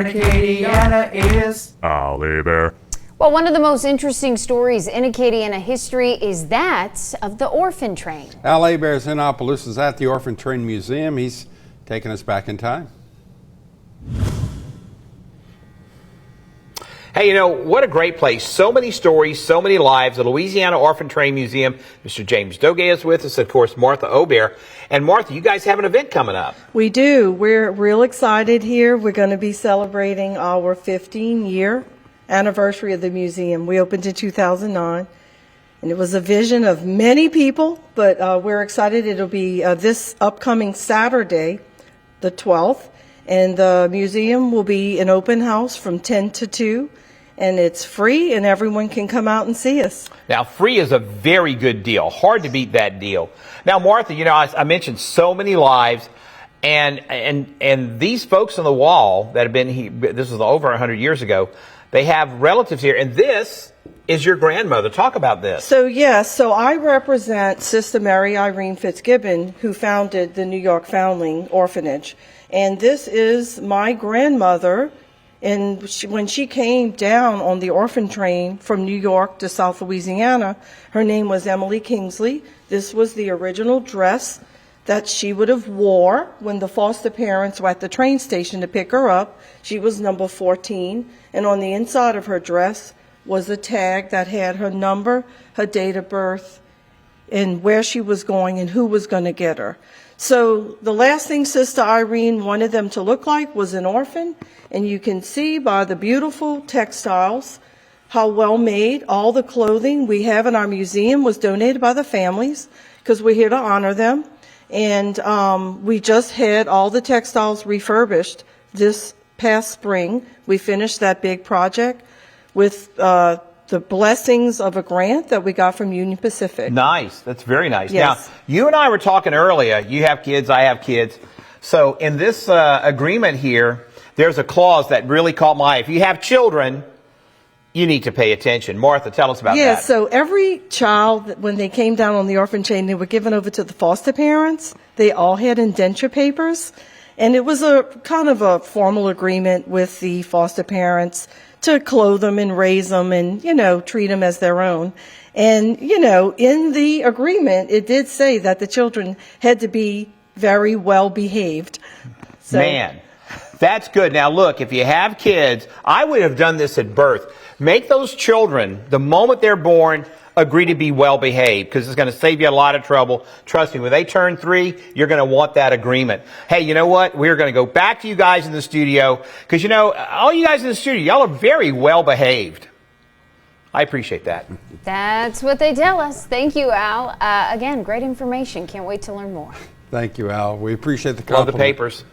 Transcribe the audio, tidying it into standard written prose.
here in Acadiana is Ollie Bear. Well, one of the most interesting stories in Acadiana history is that of the orphan train. Al Bear's in Opelousas at the Orphan Train Museum. He's taking us back in time. Hey, you know, what a great place. So many stories, so many lives. The Louisiana Orphan Train Museum. Mr. James Doge is with us, of course, Martha Aubert. And Martha, you guys have an event coming up. We do. We're real excited here. We're going to be celebrating our 15-year anniversary of the museum. We opened in 2009, and it was a vision of many people, but we're excited. It'll be this upcoming Saturday, the 12th, and the museum will be an open house from 10 to 2. And it's free, and everyone can come out and see us. Now, free is a very good deal. Hard to beat that deal. Now, Martha, you know, I mentioned so many lives, and these folks on the wall that have been here, this was over 100 years ago, they have relatives here, and this is your grandmother. Talk about this. So, yes, so I represent Sister Mary Irene Fitzgibbon, who founded the New York Foundling Orphanage. And this is my grandmother. And when she came down on the orphan train from New York to South Louisiana, her name was Emily Kingsley. This was the original dress that she would have wore when the foster parents were at the train station to pick her up. She was number 14, and on the inside of her dress was a tag that had her number, her date of birth, and where she was going and who was going to get her. So the last thing Sister Irene wanted them to look like was an orphan, and you can see by the beautiful textiles how well made all the clothing we have in our museum was donated by the families, because we're here to honor them. And we just had all the textiles refurbished this past spring. We finished that big project with the blessings of a grant that we got from Union Pacific. Nice. That's very nice. Yes. Now, you and I were talking earlier. You have kids, I have kids. So in this agreement here, there's a clause that really caught my eye. If you have children, you need to pay attention. Martha, tell us about that. Yeah, so every child, when they came down on the orphan train, they were given over to the foster parents. They all had indenture papers. And it was a kind of a formal agreement with the foster parents to clothe them and raise them and, you know, treat them as their own. And, you know, in the agreement, it did say that the children had to be very well behaved. So, man, that's good. Now, look, if you have kids, I would have done this at birth. Make those children, the moment they're born, agree to be well behaved, because it's going to save you a lot of trouble. Trust me, when they turn 3, you're going to want that agreement. Hey, you know what? We're going to go back to you guys in the studio, because, you know, all you guys in the studio, y'all are very well behaved. I appreciate that. That's what they tell us. Thank you, Al. Again, great information. Can't wait to learn more. Thank you, Al. We appreciate the Love compliment. the papers.